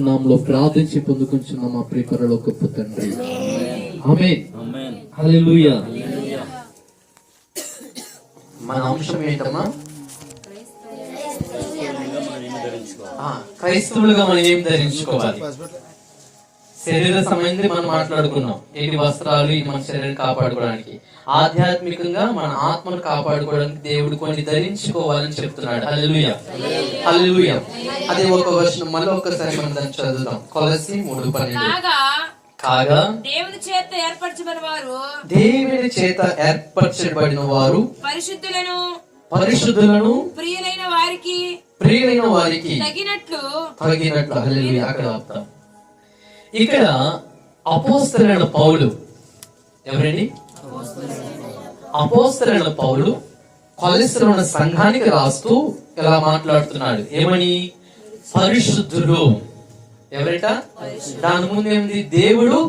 నామంలో ప్రార్థించి పొందుకుంటున్న మా ప్రియ పరలోకపు తండ్రి, ఆమేన్. హల్లెలూయా. మన అంశం ఏంటమ్మా? క్రైస్తవులుగా మనం ఏం ధరించుకోవాలి? శరీర సంబంధి మనం మాట్లాడుకున్నాం. ఏంటి వస్త్రాలు, ఇది మన శరీరం కాపాడుకోవడానికి. ఆధ్యాత్మికంగా మన ఆత్మను కాపాడుకోవడానికి దేవుడు కొన్ని ధరించుకోవాలని చెప్తున్నాడు. హల్లెలూయా, హల్లెలూయా. అదే ఒక వచనం మళ్ళీ ఒకసారి మనం దాన్ని చదువుతాం. కొలస్సీ 3:12. కాగా దేవుని చేత ఏర్పరచబడిన వారు పరిశుద్ధులను ప్రియులైన వారికి తగినట్లు. హల్లెలూయా. అక్కడ ఆపుతాం. ఇక్కడ అపోస్తలుడైన పౌలు, ఎవరండి? అపోస్తలుడైన పౌలు కొలస్సీలో ఉన్న సంఘానికి రాస్తూ ఇలా మాట్లాడుతున్నాడు. ఏమని? పరిశుద్ధులు. ఎవరట? దాని ముందు ఏమిటి? దేవుడు.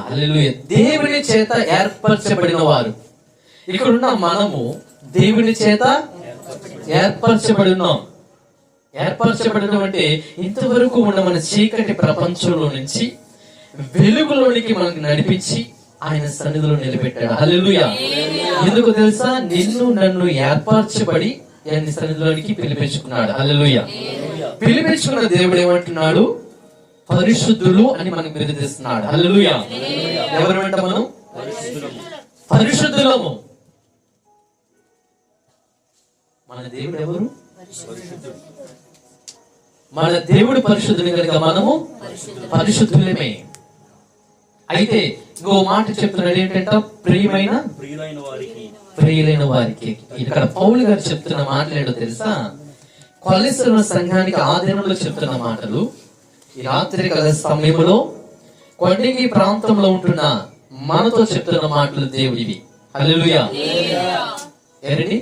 హల్లెలూయా. దేవుని చేత ఏర్పరచబడిన వారు. ఇక్కడున్న మనము దేవుని చేత ఏర్పరచబడి ఉన్నాం. ఏర్పరచబడడం అంటే ఇంతవరకు ఉన్న మన చీకటి ప్రపంచంలో నుంచి వెలుగులోనికి మనకు నడిపించి ఆయన సన్నిధిలో నిలబెట్టాడు. హల్లెలూయా. ఎందుకు తెలుసా? నిన్ను నన్ను ఏర్పరచబడి ఆయన సన్నిధిలోనికి పిలిపించుకున్నాడు. హల్లెలూయా. పిలిపించుకున్న దేవుడు ఏమంటున్నాడు? పరిశుద్ధులు అని మనకు బిరుదిస్తున్నాడు. హల్లెలూయా. ఎవరు అంట? మనం పరిశుద్ధులము. మన దేవుడు ఎవరు? మన దేవుడు పరిశుద్ధుని కనుక మనము పరిశుద్ధులమే. అయితే ఇంకో మాట చెప్తున్నాడు ఏంటంట? ప్రియులైన వారికి. ఇక్కడ పౌలు గారు చెప్తున్న మాటలేంటో తెలుసా? కొలస్సీ సంఘానికి ఆదినంలో చెప్తున్న మాటలు ఈ రాత్రి కాల సమయంలో కొండకి ప్రాంతంలో ఉంటున్న మనతో చెప్తున్న మాటలు దేవుడివి. హల్లెలూయా. ఏంటి?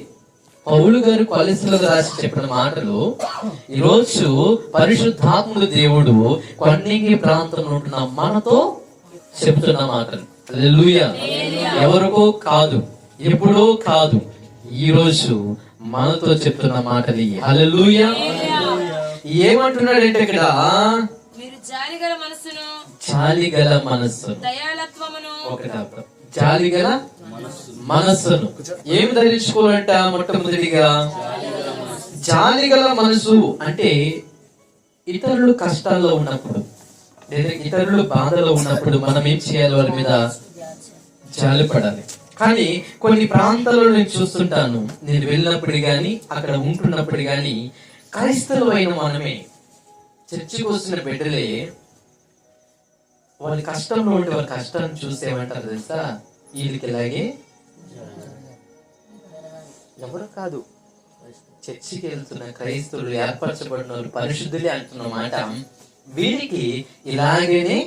పౌలు గారు కొలస్సీలో రాసి చెప్పిన మాటలు ఈ రోజు పరిశుద్ధాత్ముడు దేవుడు కొండకి ప్రాంతంలో ఉంటున్న మనతో చెప్తున్న మాటలు. హల్లెలూయా. ఎవరికో కాదు, ఎప్పుడో కాదు, ఈ రోజు మనతో చెప్తున్న మాటలు. హల్లెలూయా. ఏమంటున్నాడంటే ఇక్కడ జాలిగల మనస్సు, జాలిగల మనస్సును ఏమి ధరించుకోవాలంట? మొట్టమొదటిగా జాలిగల మనసు అంటే ఇతరులు కష్టాల్లో ఉన్నప్పుడు, లేదా ఇతరులు బాధలో ఉన్నప్పుడు మనం ఏం చేయాలి? వారి మీద జాలి పడాలి. కానీ కొన్ని ప్రాంతాల్లో నేను చూస్తుంటాను, నేను వెళ్ళినప్పుడు గాని అక్కడ ఉంటున్నప్పుడు గాని క్రైస్తవులైన మనమే చర్చికి వస్తున్న బిడ్డలే వాళ్ళ కష్టంలో ఉంటే వాళ్ళ కష్టాన్ని చూసేమంటారు తెలుసా? వీళ్ళకి ఇలాగే ఎవరు కాదు, చర్చికి వెళ్తున్న క్రైస్తవులు, ఏర్పరచబడిన వాళ్ళు, పరిశుద్ధులే అంటున్న మాట వీరికి ఇలాగేనే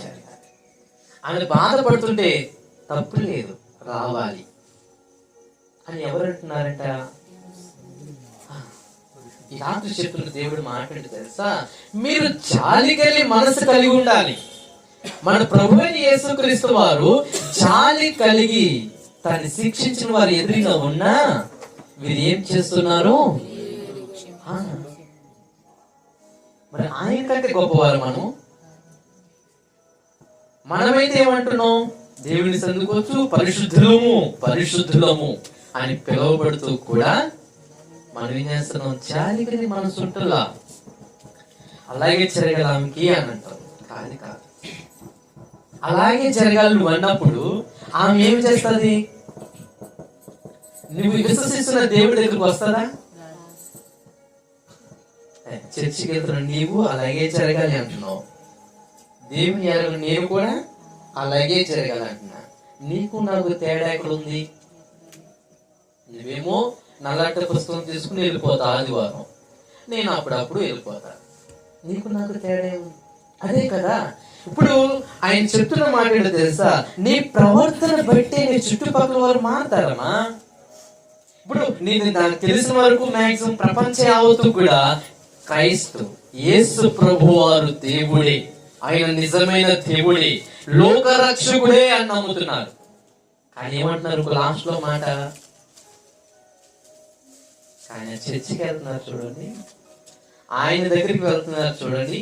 జరగాలి. ఆయన బాధపడుతుంటే తప్పు లేదు, రావాలి అని ఎవరు అంటున్నారంట? ఈ రాత్రి చెప్తున్న దేవుడు మాట్లాడి తెలుసా? మీరు జాలి కలిగి మనసు కలిగి ఉండాలి. మన ప్రభువైన యేసుక్రీస్తు వారు జాలి కలిగి తను శిక్షించిన వారు ఎదురుగా ఉన్నా వీరు ఏం చేస్తున్నారు? మరి ఆయన కంటే గొప్పవారు మనమైతే ఏమంటున్నాం? దేవుని సందుకోవచ్చు పరిశుద్ధులము అని పిలువబడుతూ కూడా మనం ఏం చేస్తున్నాం? జాలిగని మనసు ఉంటుందా? అలాగే జరగాలకి అని అంటాం. కాదు, అలాగే జరగాలి నువ్వు అన్నప్పుడు ఆమె ఏమి చేస్తుంది? నువ్వు విశ్వసిస్తున్న దేవుడి దగ్గరకు వస్తుందా? చర్చికి వెళ్తున్నా నీవు అలాగే జరగాలి అంటున్నావు. దేవుని ఎరుగు నేను కూడా అలాగే జరగాలి అంటున్నా. నీకు నాకు తేడా ఎక్కడుంది? నువ్వేమో నల్లట పుస్తకం తీసుకుని వెళ్ళిపోతా ఆదివారం, నేను అప్పుడప్పుడు వెళ్ళిపోతా. నీకు నాకు తేడా ఉంది. అదే కదా ఇప్పుడు ఆయన చెప్తున్న మాట ఏంటో తెలుసా? నీ ప్రవర్తన బట్టి నీ చుట్టుపక్కల వారు మారుతారమ్మా. ఇప్పుడు నేను నాకు తెలిసిన వరకు మాక్సిమం ప్రపంచ యావత్తు కూడా క్రైస్తు యేసు ప్రభు వారు దేవుడే, ఆయన నిజమైన దేవుడే, లోకరక్షకుడే అని నమ్ముతున్నారు. కానీ ఏమంటున్నారు లాస్ట్ లో మాట? ఆయన చర్చికి వెళ్తున్నారు చూడండి, ఆయన దగ్గరికి వెళ్తున్నారు చూడండి,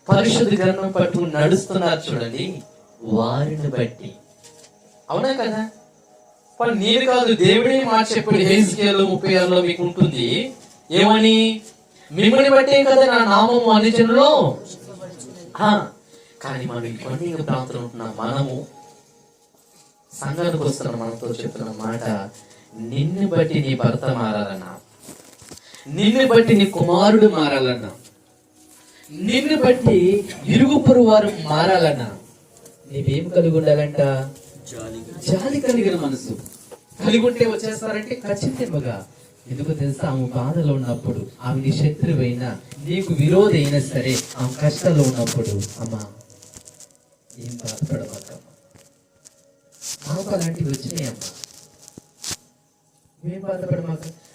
పరిశుద్ధ గ్రంథం పట్టుకుని నడుస్తున్నారు చూడండి, వారిని బట్టి. అవునా కదా? మరి నేను కాదు, దేవుడే మాట చెప్పాడు. హెజ్కేలు 36లో మీకు ఉంటుంది. ఏమని? మిమ్మల్ని బట్టే కదా నా నామము అన్ని జనుల్లో. కానీ మనం ఈ కొండ ప్రాంతంలో ఉంటున్న మనము సంఘానికి వస్తున్న మనతో చెప్తున్న మాట, నిన్ను బట్టి నీ భర్త మారాలన్నా, నిన్ను బట్టి నీ కుమారుడు మారాలన్నా, నిన్ను బట్టి ఇరుగు పొరుగు వారు మారాలన్నా నీవేం కలిగి ఉండాలంట? జాలి కలిగిన మనసు కలిగి ఉంటే వచ్చేస్తారంటే ఖచ్చితంగా. ఎందుకు తెలుసా? ఆమె బాధలో ఉన్నప్పుడు, ఆమె నీ శత్రువైనా, నీకు విరోధి అయినా సరే, ఆమె కష్టాల్లో ఉన్నప్పుడు, అమ్మా ఏం బాధపడమాకమ్మా, మాకు అలాంటివి వచ్చినాయమ్మా, ఏం బాధపడమాక.